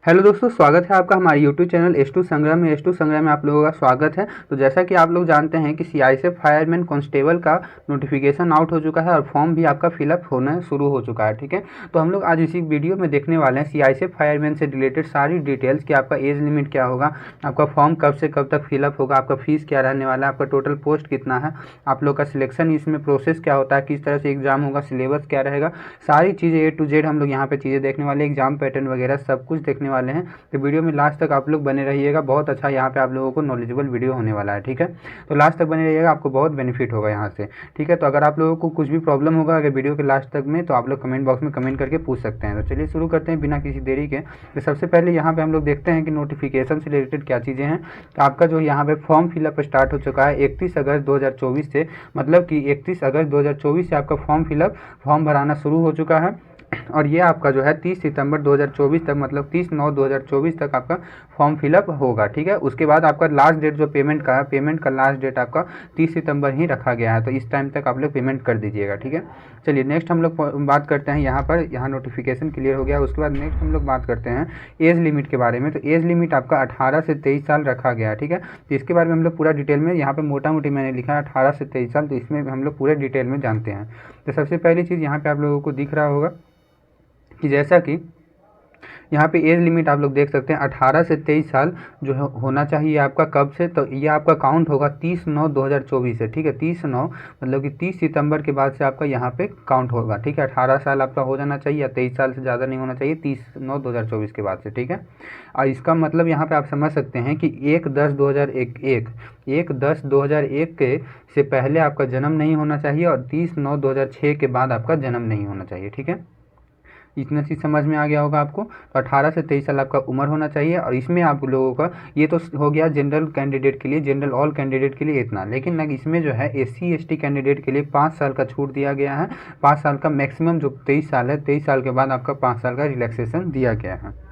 Hello दोस्तों, स्वागत है आपका हमारे यूट्यूब चैनल एस टू संग्राम में। एस टू संग्राम में आप लोगों का स्वागत है। तो जैसा कि आप लोग जानते हैं कि सीआईएसएफ फायरमैन कांस्टेबल का नोटिफिकेशन आउट हो चुका है और फॉर्म भी आपका फिलअप होना शुरू हो चुका है। ठीक है, तो हम लोग आज इसी वीडियो में देखने वाले हैं सीआईएसएफ फायरमैन से रिलेटेड सारी डिटेल्स कि आपका एज लिमिट क्या होगा, आपका फॉर्म कब से कब तक फिलअप होगा, आपका फीस क्या रहने वाला है, आपका टोटल पोस्ट कितना है, आप लोग का सिलेक्शन इसमें प्रोसेस क्या होता है, किस तरह से एग्जाम होगा, सिलेबस क्या रहेगा, सारी चीज़ें ए टू जेड हम लोग यहाँ पे चीज़ें देखने वाले, एग्जाम पैटर्न वगैरह सब कुछ देखने वाले हैं। तो वीडियो में लास्ट तक आप लोग बने रहिएगा, बहुत अच्छा यहाँ पे आप लोगों को नॉलेजेबल वीडियो होने वाला है। ठीक है, तो लास्ट तक बने रहिएगा, आपको बहुत बेनिफिट होगा यहाँ से। ठीक है, तो अगर आप लोगों को कुछ भी प्रॉब्लम होगा अगर वीडियो के लास्ट तक में, तो आप लोग कमेंट बॉक्स में कमेंट करके पूछ सकते हैं। तो चलिए शुरू करते हैं बिना किसी देरी के। तो सबसे पहले यहाँ पे हम लोग देखते हैं कि नोटिफिकेशन से रिलेटेड क्या चीज़ें हैं। तो आपका जो यहाँ पे फॉर्म फिलअप स्टार्ट हो चुका है 31 अगस्त 2024 से, मतलब कि 31 अगस्त 2024 से आपका फॉर्म भराना शुरू हो चुका है। और ये आपका जो है 30 सितंबर 2024 तक, मतलब 30/9/2024 तक आपका फॉर्म फिलअप होगा। ठीक है, उसके बाद आपका लास्ट डेट जो पेमेंट का है, पेमेंट का लास्ट डेट आपका 30 सितंबर ही रखा गया है। तो इस टाइम तक आप लोग पेमेंट कर दीजिएगा। ठीक है, चलिए नेक्स्ट हम लोग बात करते हैं यहाँ नोटिफिकेशन क्लियर हो गया। उसके बाद नेक्स्ट हम लोग बात करते हैं एज लिमिट के बारे में। तो एज लिमिट आपका 18 से 23 साल रखा गया है। ठीक है, तो इसके बारे में हम लोग पूरा डिटेल में यहाँ पे मोटा मोटी मैंने लिखा है 18 से 23 साल, तो इसमें हम लोग पूरे डिटेल में जानते हैं। तो सबसे पहली चीज़ यहाँ पे आप लोगों को दिख रहा होगा कि जैसा कि यहाँ पे एज लिमिट आप लोग देख सकते हैं 18 से 23 साल जो होना चाहिए आपका। कब से? तो ये आपका काउंट होगा 30/9/2024 से। ठीक है, 30/9 मतलब कि 30 सितंबर के बाद से आपका यहाँ पे काउंट होगा। ठीक है, 18 साल आपका हो जाना चाहिए या 23 साल से ज़्यादा नहीं होना चाहिए 30/9/2024 के बाद से। ठीक है, और इसका मतलब यहाँ पे आप समझ सकते हैं कि 1/10/2001 के से पहले आपका जन्म नहीं होना चाहिए और 30/9/2006 के बाद आपका जन्म नहीं होना चाहिए। ठीक है, इतना चीज़ समझ में आ गया होगा आपको। तो 18 से 23 साल आपका उम्र होना चाहिए। और इसमें आप लोगों का ये तो हो गया जनरल कैंडिडेट के लिए, जनरल ऑल कैंडिडेट के लिए इतना। लेकिन इसमें जो है SC ST कैंडिडेट के लिए 5 साल का छूट दिया गया है। 5 साल का मैक्सिमम जो 23 साल है, 23 साल के बाद आपका 5 साल का रिलैक्सेशन दिया गया है।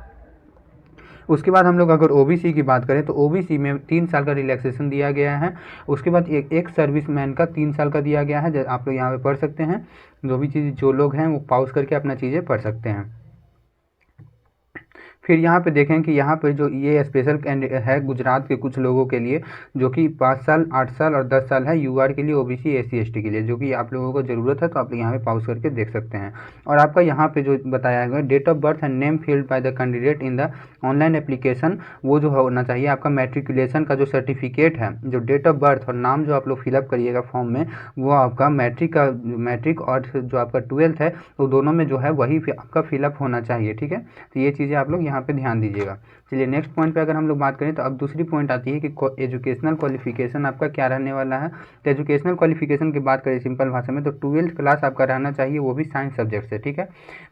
उसके बाद हम लोग अगर OBC की बात करें तो OBC में 3 साल का रिलैक्सेशन दिया गया है। उसके बाद एक सर्विसमैन का 3 साल का दिया गया है। आप लोग यहाँ पे पढ़ सकते हैं, जो भी चीज़ जो लोग हैं वो पॉज करके अपना चीज़ें पढ़ सकते हैं। फिर यहाँ पे देखें कि यहाँ पे जो ये स्पेशल है गुजरात के कुछ लोगों के लिए, जो कि 5 साल, 8 साल और 10 साल है UR के लिए, OBC SC ST के लिए, जो कि आप लोगों को ज़रूरत है। तो आप लोग यहाँ पे पॉज करके देख सकते हैं। और आपका यहाँ पे जो बताया गया date of birth and name filled by the candidate in the online application, वो जो होना चाहिए आपका मैट्रिकुलेशन का जो सर्टिफिकेट है, जो डेट ऑफ बर्थ और नाम जो आप लोग फिलअप करिएगा फॉर्म में, वो आपका मैट्रिक और जो आपका 12th है, तो दोनों में जो है वही आपका फिलअप होना चाहिए। ठीक है, तो ये चीज़ें आप लोग यहाँ पे ध्यान दीजिएगा। चलिए नेक्स्ट पॉइंट पे अगर हम लोग बात करें तो अब दूसरी पॉइंट आती है कि एजुकेशनल क्वालिफिकेशन आपका क्या रहने वाला है। तो एजुकेशनल क्वालिफिकेशन की बात करें सिंपल भाषा में, तो 12th क्लास आपका रहना चाहिए, वो भी साइंस सब्जेक्ट से। ठीक है,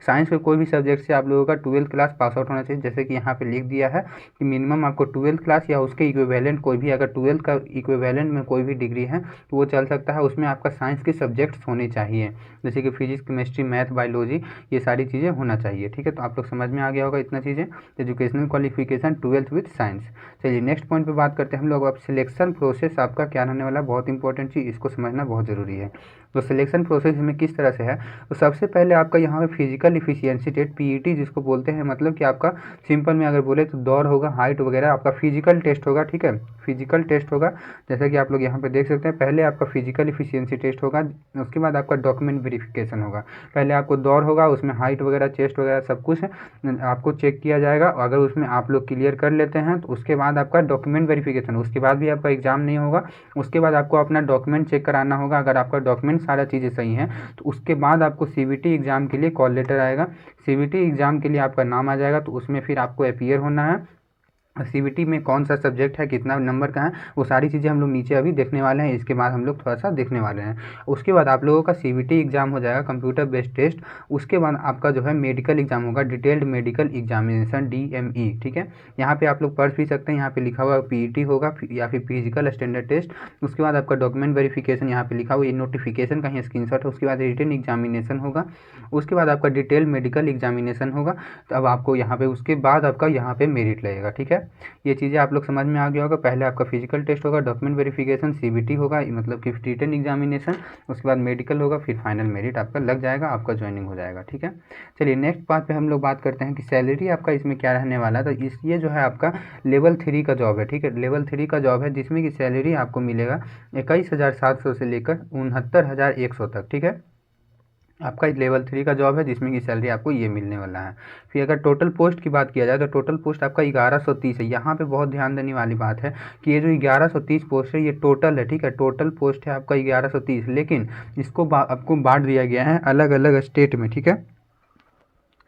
साइंस के कोई भी सब्जेक्ट से आप लोगों का 12th क्लास पास आउट होना चाहिए। जैसे कि यहाँ पे लिख दिया है कि मिनिमम आपको 12th क्लास या उसके इक्विवेलेंट कोई भी, अगर 12th का इक्विवेलेंट में कोई भी डिग्री है तो वो चल सकता है। उसमें आपका साइंस के सब्जेक्ट्स होने चाहिए, जैसे कि फिजिक्स, केमिस्ट्री, मैथ, बायोलॉजी, ये सारी चीज़ें होना चाहिए। ठीक है, तो आप लोग समझ में आ गया होगा इतना चीज़ें। Educational qualification 12th with science. चलिए नेक्स्ट पॉइंट पे बात करते हैं हम लोग। अब सिलेक्शन प्रोसेस आपका क्या रहने वाला है, बहुत इंपॉर्टेंट चीज़, इसको समझना बहुत ज़रूरी है। तो सिलेक्शन प्रोसेस में किस तरह से है, तो सबसे पहले आपका यहाँ पे फिजिकल इफिशियंसी टेस्ट PET जिसको बोलते हैं, मतलब कि आपका सिंपल में अगर बोले तो दौड़ होगा, हाइट वगैरह, आपका फिजिकल टेस्ट होगा। ठीक है, फिजिकल टेस्ट होगा, जैसा कि आप लोग यहाँ पे देख सकते हैं। पहले आपका फिजिकल इफिशियंसी टेस्ट होगा, उसके बाद आपका डॉक्यूमेंट वेरिफिकेशन होगा। पहले आपको दौड़ होगा, उसमें हाइट वगैरह, चेस्ट वगैरह सब कुछ आपको चेक किया जाएगा। अगर उसमें आप लोग क्लियर कर लेते हैं तो उसके बाद आपका डॉक्यूमेंट वेरिफिकेशन, उसके बाद भी आपका एग्जाम नहीं होगा। उसके बाद आपको अपना डॉक्यूमेंट चेक कराना होगा। अगर आपका डॉक्यूमेंट सारा चीज़ें सही हैं तो उसके बाद आपको CBT एग्ज़ाम के लिए कॉल लेटर आएगा। CBT एग्ज़ाम के लिए आपका नाम आ जाएगा, तो उसमें फिर आपको अपीयर होना है। CBT में कौन सा सब्जेक्ट है, कितना नंबर का है, वो सारी चीज़ें हम लोग नीचे अभी देखने वाले हैं। इसके बाद हम लोग थोड़ा सा देखने वाले हैं। उसके बाद आप लोगों का CBT एग्ज़ाम हो जाएगा, कंप्यूटर बेस्ड टेस्ट। उसके बाद आपका जो है मेडिकल एग्जाम होगा, डिटेल्ड मेडिकल एग्जामिनेशन DME। ठीक है, यहाँ पे आप लोग पढ़ भी सकते हैं, यहाँ पे लिखा हुआ PET होगा या फिर फिजिकल स्टैंडर्ड टेस्ट। उसके बाद आपका डॉक्यूमेंट वेरिफिकेशन, यहाँ पे लिखा हुआ ये नोटिफिकेशन का ही स्क्रीनशॉट है। उसके बाद रिटन एग्जामिनेशन होगा। उसके बाद आपका डिटेल्ड मेडिकल एग्जामिनेशन होगा। तो अब आपको यहाँ पे उसके बाद आपका यहाँ पे मेरिट लगेगा। ठीक है, ये चीज़ें आप लोग समझ में आ गया होगा। पहले आपका फिजिकल टेस्ट होगा, डॉक्यूमेंट वेरिफिकेशन CBT होगा, मतलब कि रिटन एग्जामिनेशन, उसके बाद मेडिकल होगा, फिर फाइनल मेरिट आपका लग जाएगा, आपका ज्वाइनिंग हो जाएगा। ठीक है, चलिए नेक्स्ट बात पे हम लोग बात करते हैं कि सैलरी आपका इसमें क्या रहने वाला है। तो ये जो है आपका लेवल 3 का जॉब है। ठीक है, लेवल 3 का जॉब है जिसमें कि सैलरी आपको मिलेगा 21,700 से लेकर 69,100 तक। ठीक है, आपका लेवल 3 का जॉब है जिसमें कि सैलरी आपको ये मिलने वाला है। फिर अगर टोटल पोस्ट की बात किया जाए तो टोटल पोस्ट आपका 1130 है। यहाँ पे बहुत ध्यान देने वाली बात है कि ये जो 1130 पोस्ट है ये टोटल है। ठीक है, टोटल पोस्ट है आपका 1130, लेकिन इसको आपको बांट दिया गया है अलग अलग स्टेट में। ठीक है,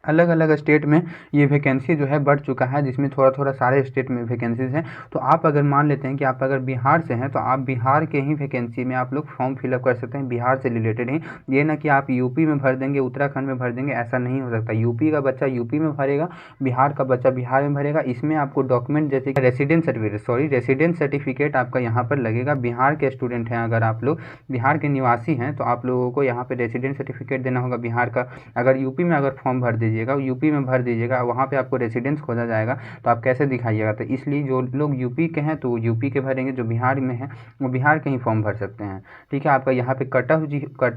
अलग अलग स्टेट में ये वैकेंसी जो है बढ़ चुका है, जिसमें थोड़ा थोड़ा सारे स्टेट में वैकेंसीज हैं। तो आप अगर मान लेते हैं कि आप अगर बिहार से हैं तो आप बिहार के ही वैकेंसी में आप लोग फॉर्म फिलअप कर सकते हैं, बिहार से रिलेटेड ही। ये ना कि आप यूपी में भर देंगे, उत्तराखंड में भर देंगे, ऐसा नहीं हो सकता। यूपी का बच्चा यूपी में भरेगा, बिहार का बच्चा बिहार में भरेगा। इसमें आपको डॉक्यूमेंट जैसे रेसिडेंस सर्टिफिकेट आपका यहाँ पर लगेगा। बिहार के स्टूडेंट हैं, अगर आप लोग बिहार के निवासी हैं तो आप लोगों को यहाँ पर रेसिडेंस सर्टिफिकेट देना होगा बिहार का। अगर यूपी में अगर फॉर्म भर यूपी में भर दीजिएगा, वहाँ पे आपको रेसिडेंस खोजा जाएगा, तो आप कैसे दिखाइएगा। तो इसलिए जो लोग यूपी के हैं तो वो यूपी के भरेंगे, जो बिहार में हैं वो बिहार के ही फॉर्म भर सकते हैं। ठीक है, आपका यहाँ पे कट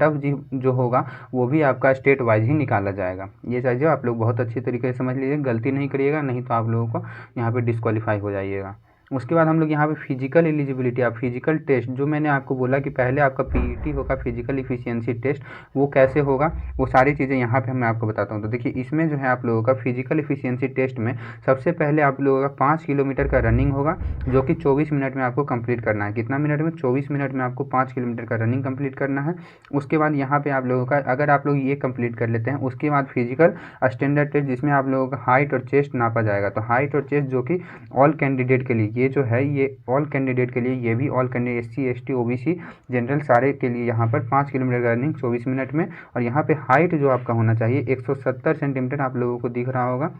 ऑफ जो होगा वो भी आपका स्टेट वाइज ही निकाला जाएगा। ये चीज़ें आप लोग बहुत अच्छी तरीके से समझ लीजिए, गलती नहीं करिएगा, नहीं तो आप लोगों को यहाँ पर डिस्क्वालीफाई हो जाइएगा। उसके बाद हम लोग यहाँ पे फिजिकल एलिजिबिलिटी, आप फिजिकल टेस्ट जो मैंने आपको बोला कि पहले आपका PET होगा, फिजिकल इफिशियंसी टेस्ट, वो कैसे होगा वो सारी चीज़ें यहाँ पे मैं आपको बताता हूँ। तो देखिए इसमें जो है आप लोगों का फिजिकल इफिशियंसी टेस्ट में सबसे पहले आप लोगों का 5 किलोमीटर का रनिंग होगा, जो कि 24 मिनट में आपको कंप्लीट करना है। कितना मिनट में? 24 मिनट में आपको 5 किलोमीटर का रनिंग कंप्लीट करना है। उसके बाद यहाँ पे आप लोगों का, अगर आप लोग ये कंप्लीट कर लेते हैं, उसके बाद फिजिकल स्टैंडर्ड टेस्ट जिसमें आप लोगों का हाइट और चेस्ट नापा जाएगा। तो हाइट और चेस्ट जो कि ऑल कैंडिडेट के लिए, ये जो है ये ऑल कैंडिडेट के लिए, ये भी all candidate SC ST OBC general सारे के लिए यहाँ पर 5 किलोमीटर का रनिंग 24 मिनट में। और यहाँ पे हाइट जो आपका होना चाहिए 170 सेंटीमीटर, आप लोगों को दिख रहा होगा,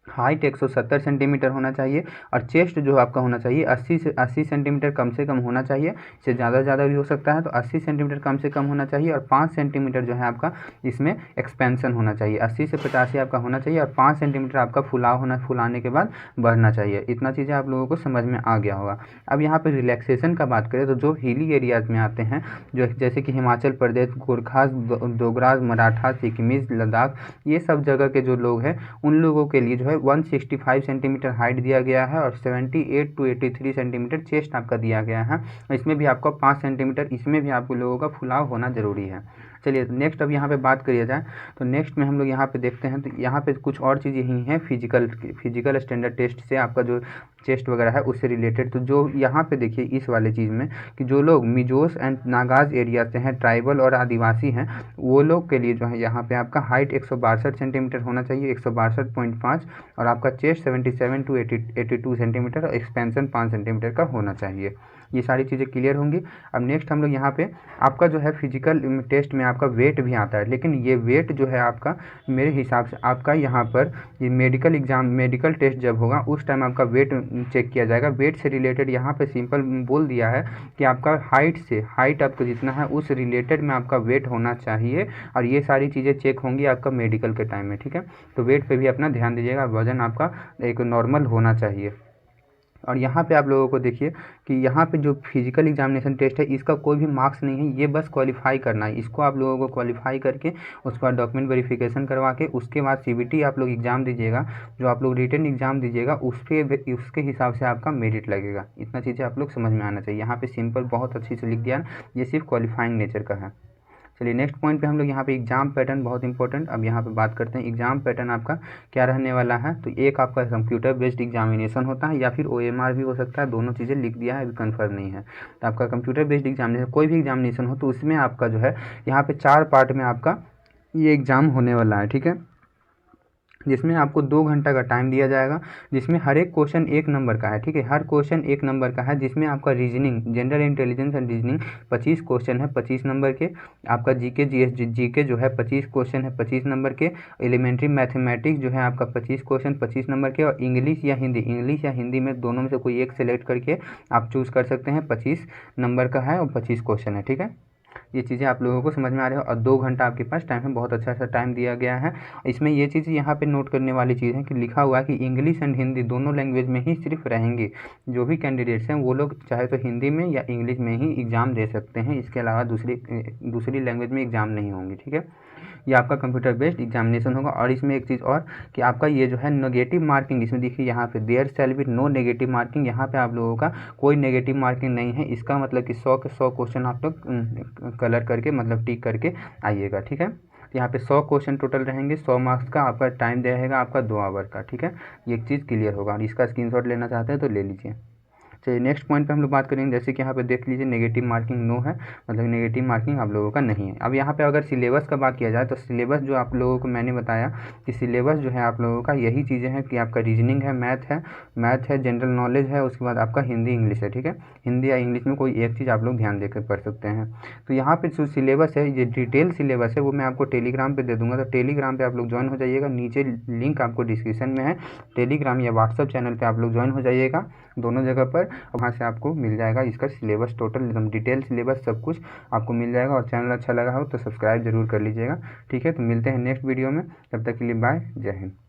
हाइट 170 सेंटीमीटर होना चाहिए। और चेस्ट जो आपका होना चाहिए 80 सेंटीमीटर कम से कम होना चाहिए, इससे ज़्यादा भी हो सकता है। तो 80 सेंटीमीटर कम से कम होना चाहिए, और 5 सेंटीमीटर जो है आपका इसमें एक्सपेंशन होना चाहिए। 80 से 85 आपका होना चाहिए, और 5 सेंटीमीटर आपका फुलाने के बाद बढ़ना चाहिए। इतना चीज़ें आप लोगों को समझ में आ गया होगा। अब यहाँ पर रिलैक्सेशन का बात करें तो जो हिली एरियाज़ में आते हैं, जो जैसे कि हिमाचल प्रदेश, गोरखा, डोगरा, मराठा, सिक्किमीज, लद्दाख, ये सब जगह के जो लोग हैं उन लोगों के लिए जो है 165 सेंटीमीटर हाइट दिया गया है, और 78 to 83 सेंटीमीटर चेस्ट आपका दिया गया है। इसमें भी आपका 5 सेंटीमीटर, इसमें भी आपको लोगों का फुलाव होना ज़रूरी है। चलिए नेक्स्ट अब यहाँ पे बात करिए जाए तो नेक्स्ट में हम लोग यहाँ पे देखते हैं, तो यहाँ पे कुछ और चीज़ें ही हैं फिजिकल स्टैंडर्ड टेस्ट से आपका जो चेस्ट वगैरह है उससे रिलेटेड। तो जो यहाँ पे देखिए इस वाले चीज़ में कि जो लोग मिजोस एंड नागाज एरिया से हैं, ट्राइबल और आदिवासी हैं, वो लोग के लिए जो है यहाँ पे आपका हाइट 162 सेंटीमीटर होना चाहिए, 162.5, और आपका चेस्ट 77 to 82 सेंटीमीटर, और एक्सपेंशन 5 सेंटीमीटर का होना चाहिए। ये सारी चीज़ें क्लियर होंगी। अब नेक्स्ट हम लोग यहाँ पे आपका जो है फिजिकल टेस्ट में आपका वेट भी आता है, लेकिन ये वेट जो है आपका मेरे हिसाब से आपका यहाँ पर ये मेडिकल टेस्ट जब होगा उस टाइम आपका वेट चेक किया जाएगा। वेट से रिलेटेड यहाँ पे सिंपल बोल दिया है कि आपका हाइट आपका जितना है उस रिलेटेड में आपका वेट होना चाहिए, और ये सारी चीज़ें चेक होंगी आपका मेडिकल के टाइम में। ठीक है, तो वेट पे भी अपना ध्यान दीजिएगा, वज़न आपका एक नॉर्मल होना चाहिए। और यहाँ पे आप लोगों को देखिए कि यहाँ पे जो फिजिकल एग्जामिनेशन टेस्ट है इसका कोई भी मार्क्स नहीं है, ये बस क्वालिफाई करना है। इसको आप लोगों को क्वालिफाई करके उसके बाद डॉक्यूमेंट वेरिफिकेशन करवा के उसके बाद CBT आप लोग एग्ज़ाम दीजिएगा, जो आप लोग रिटन एग्ज़ाम दीजिएगा उसके हिसाब से आपका मेरिट लगेगा। इतना चीज़ें आप लोग समझ में आना चाहिए। यहाँ पर सिंपल बहुत अच्छी से लिख दिया, ये सिर्फ क्वालिफाइंग नेचर का है। चलिए नेक्स्ट पॉइंट पे हम लोग यहाँ पे एग्जाम पैटर्न, बहुत इंपॉर्टेंट। अब यहाँ पे बात करते हैं एग्जाम पैटर्न आपका क्या रहने वाला है। तो एक आपका कंप्यूटर बेस्ड एग्जामिनेशन होता है, या फिर OMR भी हो सकता है, दोनों चीज़ें लिख दिया है, अभी कन्फर्म नहीं है। तो आपका कंप्यूटर बेस्ड एग्जामिनेशन, कोई भी एग्जामिनेशन हो तो उसमें आपका जो है यहाँ पे 4 पार्ट में आपका ये एग्ज़ाम होने वाला है। ठीक है, जिसमें आपको 2 घंटा का टाइम दिया जाएगा, जिसमें हर एक क्वेश्चन 1 नंबर का है। ठीक है, हर क्वेश्चन 1 नंबर का है, जिसमें आपका reasoning, general intelligence and reasoning 25 question है 25 नंबर के। आपका जीके जो है 25 क्वेश्चन है 25 नंबर के। एलिमेंट्री मैथमेटिक्स जो है आपका 25 क्वेश्चन 25 नंबर के। और इंग्लिश या हिंदी में दोनों में से कोई एक सेलेक्ट करके आप चूज़ कर सकते हैं, 25 नंबर का है और 25 क्वेश्चन है। ठीक है, ये चीज़ें आप लोगों को समझ में आ रही हो। और 2 घंटा आपके पास टाइम है, बहुत अच्छा सा टाइम दिया गया है। इसमें ये चीज़ यहाँ पे नोट करने वाली चीज़ है कि लिखा हुआ है कि इंग्लिश एंड हिंदी दोनों लैंग्वेज में ही सिर्फ रहेंगे। जो भी कैंडिडेट्स हैं वो लोग चाहे तो हिंदी में या इंग्लिश में ही एग्ज़ाम दे सकते हैं, इसके अलावा दूसरी लैंग्वेज में एग्ज़ाम नहीं होंगे, ठीक है। ये आपका कंप्यूटर बेस्ड एग्जामिनेशन होगा। और इसमें एक चीज़ और कि आपका ये जो है नेगेटिव मार्किंग, इसमें देखिए यहाँ पे there shall be no negative marking, यहाँ पे आप लोगों का कोई नेगेटिव मार्किंग नहीं है। इसका मतलब कि 100 के 100 क्वेश्चन आप लोग कलर करके मतलब टिक करके आइएगा, ठीक है। यहाँ पे 100 क्वेश्चन टोटल रहेंगे, 100 मार्क्स का आपका टाइम रहेगा आपका 2 आवर का, ठीक है। ये एक चीज़ क्लियर होगा और इसका स्क्रीनशॉट लेना चाहते हैं तो ले लीजिए। चलिए नेक्स्ट पॉइंट पे हम लोग बात करेंगे। जैसे कि यहाँ पे देख लीजिए नेगेटिव मार्किंग नो है, मतलब नेगेटिव मार्किंग आप लोगों का नहीं है। अब यहाँ पे अगर सिलेबस का बात किया जाए तो सिलेबस जो आप लोगों को मैंने बताया कि सिलेबस जो है आप लोगों का यही चीज़ें हैं कि आपका रीजनिंग है, मैथ है, जनरल नॉलेज है, उसके बाद आपका हिंदी इंग्लिश है, ठीक है। हिंदी या इंग्लिश में कोई एक चीज़ आप लोग ध्यान देकर पढ़ सकते हैं। तो यहाँ पे जो सिलेबस है, ये डिटेल सिलेबस है, वो मैं आपको टेलीग्राम पे दे दूँगा, तो टेलीग्राम पे आप लोग ज्वाइन हो जाइएगा। नीचे लिंक आपको डिस्क्रिप्शन में है, टेलीग्राम या व्हाट्सअप चैनल पे आप लोग ज्वाइन हो जाइएगा, दोनों जगह पर। वहाँ से आपको मिल जाएगा इसका सिलेबस टोटल एकदम डिटेल सिलेबस सब कुछ आपको मिल जाएगा। और चैनल अच्छा लगा हो तो सब्सक्राइब जरूर कर लीजिएगा, ठीक है। तो मिलते हैं नेक्स्ट वीडियो में, तब तक के लिए बाय, जय हिंद।